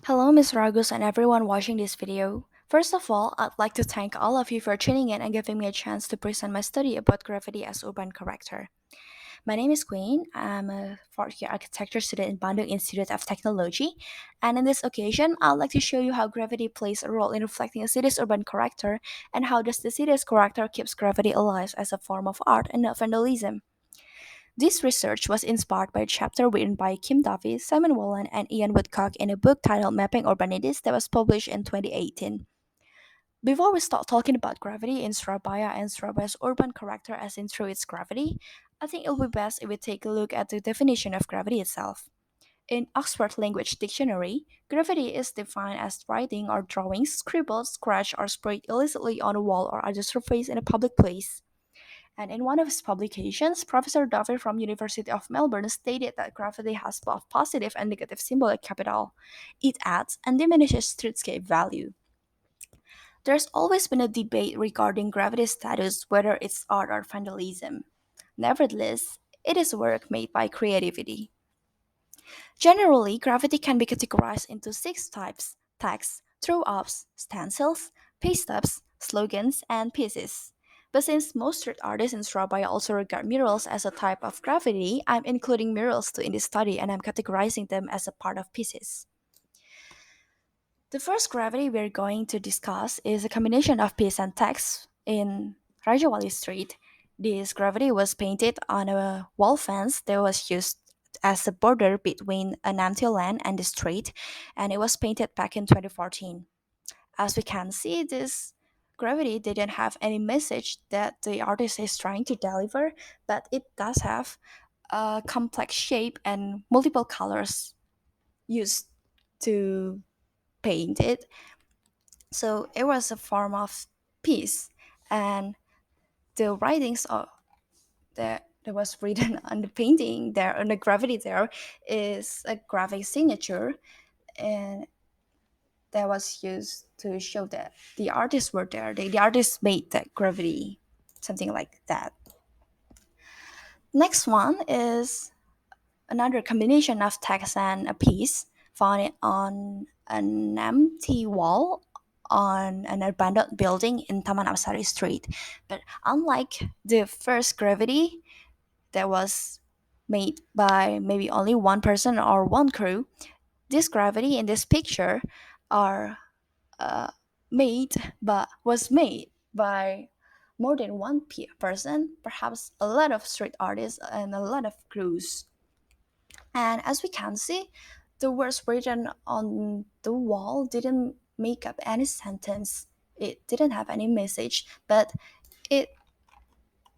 Hello, Ms. Ragus, and everyone watching this video. First of all, I'd like to thank all of you for tuning in and giving me a chance to present my study about graffiti as urban character. My name is Queen. I'm a fourth year architecture student in Bandung Institute of Technology, and in this occasion, I'd like to show you how graffiti plays a role in reflecting a city's urban character and how does the city's character keeps graffiti alive as a form of art and not vandalism. This research was inspired by a chapter written by Kim Davies, Simon Wallen, and Ian Woodcock in a book titled Mapping Urbanities that was published in 2018. Before we start talking about gravity in Surabaya and Surabaya's urban character as in through its gravity, I think it will be best if we take a look at the definition of gravity itself. In Oxford Language Dictionary, gravity is defined as writing or drawing, scribbled, scratched, or sprayed illicitly on a wall or other surface in a public place. And in one of his publications, Professor Dove from University of Melbourne stated that graffiti has both positive and negative symbolic capital. It adds and diminishes streetscape value. There's always been a debate regarding graffiti status, whether it's art or vandalism. Nevertheless, it is work made by creativity. Generally, graffiti can be categorized into six types: tags, throw ups, stencils, paste ups, slogans, and pieces. But since most street artists in Surabaya also regard murals as a type of graffiti, I'm including murals too in this study and I'm categorizing them as a part of pieces. The first graffiti we're going to discuss is a combination of piece and text in Rajawali Street. This graffiti was painted on a wall fence that was used as a border between an empty land and the street, and it was painted back in 2014. As we can see, this graffiti didn't have any message that the artist is trying to deliver, but it does have a complex shape and multiple colors used to paint it. So it was a form of peace, and the writings that was written on the painting there, on the graffiti there, is a graphic signature, and that was used to show that the artists were there. The artists made that graffiti, something like that. Next one is another combination of text and a piece found on an empty wall on an abandoned building in Taman Amsari Street. But unlike the first gravity that was made by maybe only one person or one crew, this gravity in this picture are uh, made by more than one person, perhaps a lot of street artists and a lot of crews. And as we can see, the words written on the wall didn't make up any sentence. It didn't have any message, but it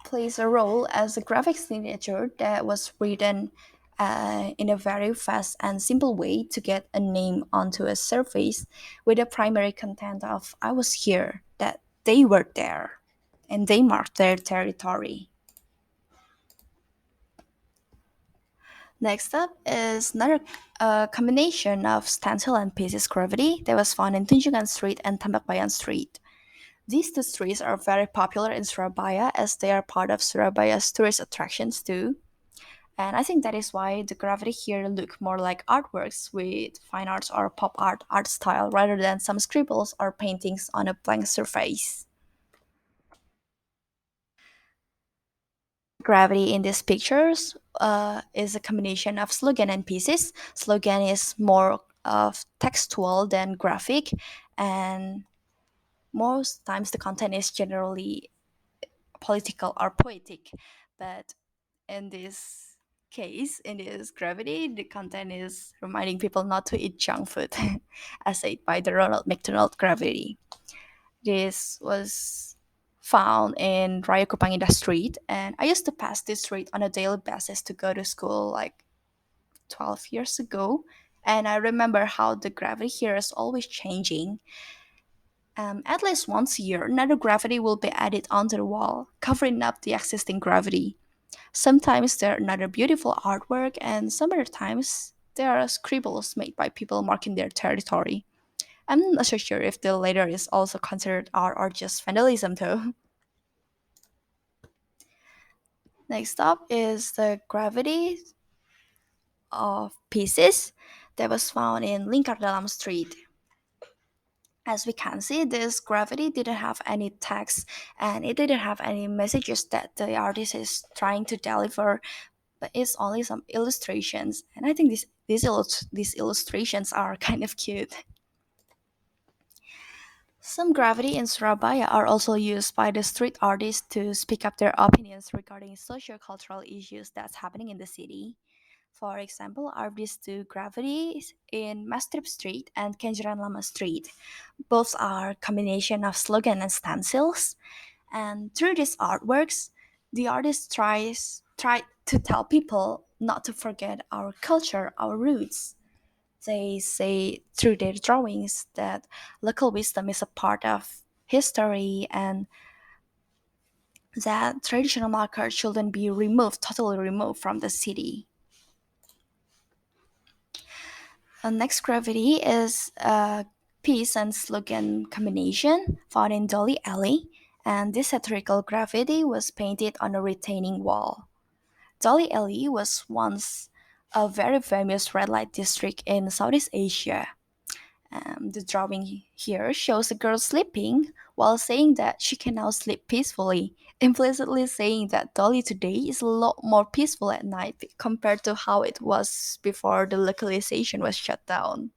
plays a role as a graphic signature that was written in a very fast and simple way to get a name onto a surface with a primary content of I was here, that they were there, and they marked their territory. Next up is another combination of stencil and pieces gravity that was found in Tunjungan Street and Tambakbayan Street. These two streets are very popular in Surabaya as they are part of Surabaya's tourist attractions too. And I think that is why the gravity here look more like artworks with fine arts or pop art style rather than some scribbles or paintings on a blank surface. Gravity in these pictures is a combination of slogan and pieces. Slogan is more of textual than graphic, and most times the content is generally political or poetic. But in this case, in this gravity, the content is reminding people not to eat junk food, as said by the Ronald McDonald Gravity. This was found in Raya Kupangida Street, and I used to pass this street on a daily basis to go to school like 12 years ago. And I remember how the gravity here is always changing. At least once a year, another gravity will be added onto the wall, covering up the existing gravity. Sometimes there are another beautiful artwork, and some other times there are scribbles made by people marking their territory. I'm not so sure if the latter is also considered art or just vandalism, though. Next up is the gravity of pieces. that was found in Lingkar Dalam Street. As we can see, this graffiti didn't have any text and it didn't have any messages that the artist is trying to deliver, but it's only some illustrations. And I think these illustrations are kind of cute. Some graffiti in Surabaya are also used by the street artists to speak up their opinions regarding socio-cultural issues that's happening in the city. For example, artists do graffiti in Mastrip Street and Kenjeran Lama Street. Both are combination of slogan and stencils. And through these artworks, the artist try to tell people not to forget our culture, our roots. They say through their drawings that local wisdom is a part of history and that traditional markers shouldn't be removed, totally removed from the city. Next graffiti is a piece and slogan combination found in Dolly Alley, and this satirical graffiti was painted on a retaining wall. Dolly Alley was once a very famous red light district in Southeast Asia. The drawing here shows a girl sleeping while saying that she can now sleep peacefully, implicitly saying that Dolly today is a lot more peaceful at night compared to how it was before the localization was shut down.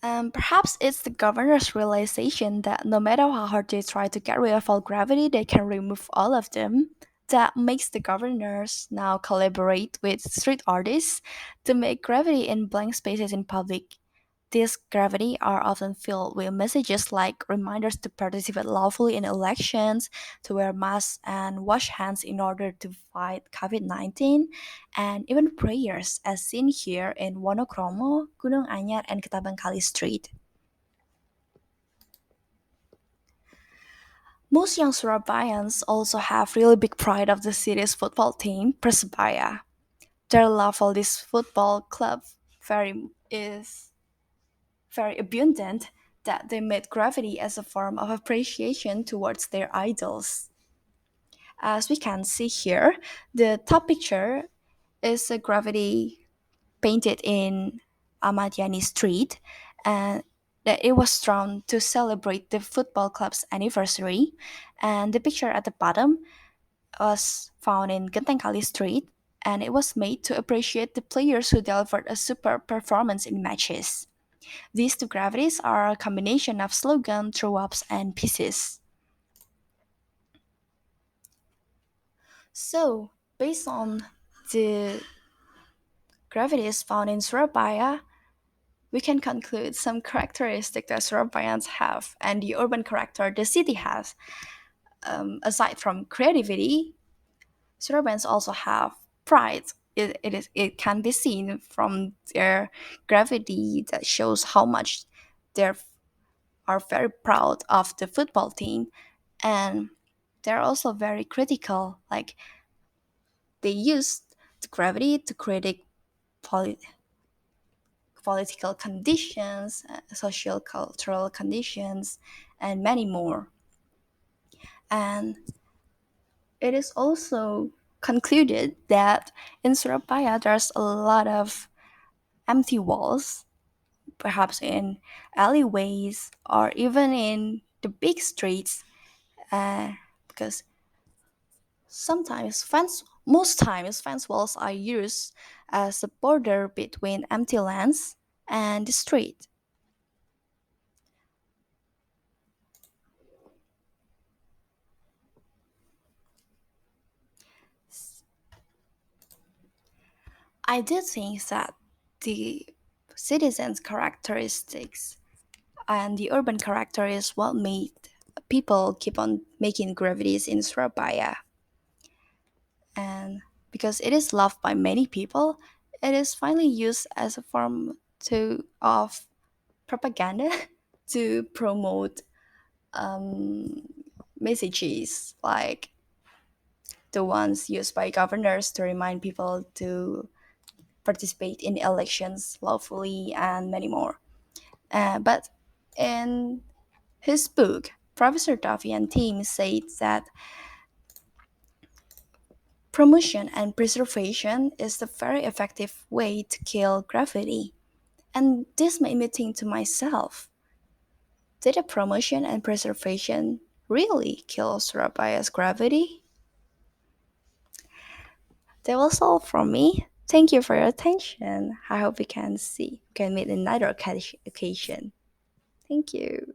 Perhaps it's the governor's realization that no matter how hard they try to get rid of all gravity, they can remove all of them. That makes the governors now collaborate with street artists to make gravity in blank spaces in public. These gravity are often filled with messages like reminders to participate lawfully in elections, to wear masks and wash hands in order to fight COVID-19, and even prayers as seen here in Wonokromo, Gunung Anyar, and Ketabangkali Street. Most young Surabayans also have really big pride of the city's football team, Persebaya. Their love for this football club is very abundant that they made graffiti as a form of appreciation towards their idols. As we can see here, the top picture is a graffiti painted in Ahmad Yani Street, and that it was drawn to celebrate the football club's anniversary. And the picture at the bottom was found in Genteng Kali Street, and it was made to appreciate the players who delivered a superb performance in matches. These two gravities are a combination of slogan, throw-ups, and pieces. So, based on the gravities found in Surabaya, we can conclude some characteristics that Surabayans have and the urban character the city has. Aside from creativity, Surabayans also have pride. It can be seen from their gravity that shows how much they are very proud of the football team, and they're also very critical. Like they use the gravity to critique poli- political conditions, social cultural conditions, and many more. And it is also concluded that in Surabaya there's a lot of empty walls, perhaps in alleyways or even in the big streets, because most times fence walls are used as a border between empty lands and the street. I do think that the citizens' characteristics and the urban character is what made people keep on making gravities in Surabaya. And because it is loved by many people, it is finally used as a form of propaganda to promote um, messages like the ones used by governors to remind people to participate in elections lawfully and many more. But in his book, Professor Duffy and team said that Promotion and preservation is the very effective way to kill graffiti. And this made me think to myself, did the promotion and preservation really kill Surabaya's graffiti? That was all from me. Thank you for your attention. I hope we can meet in another occasion. Thank you.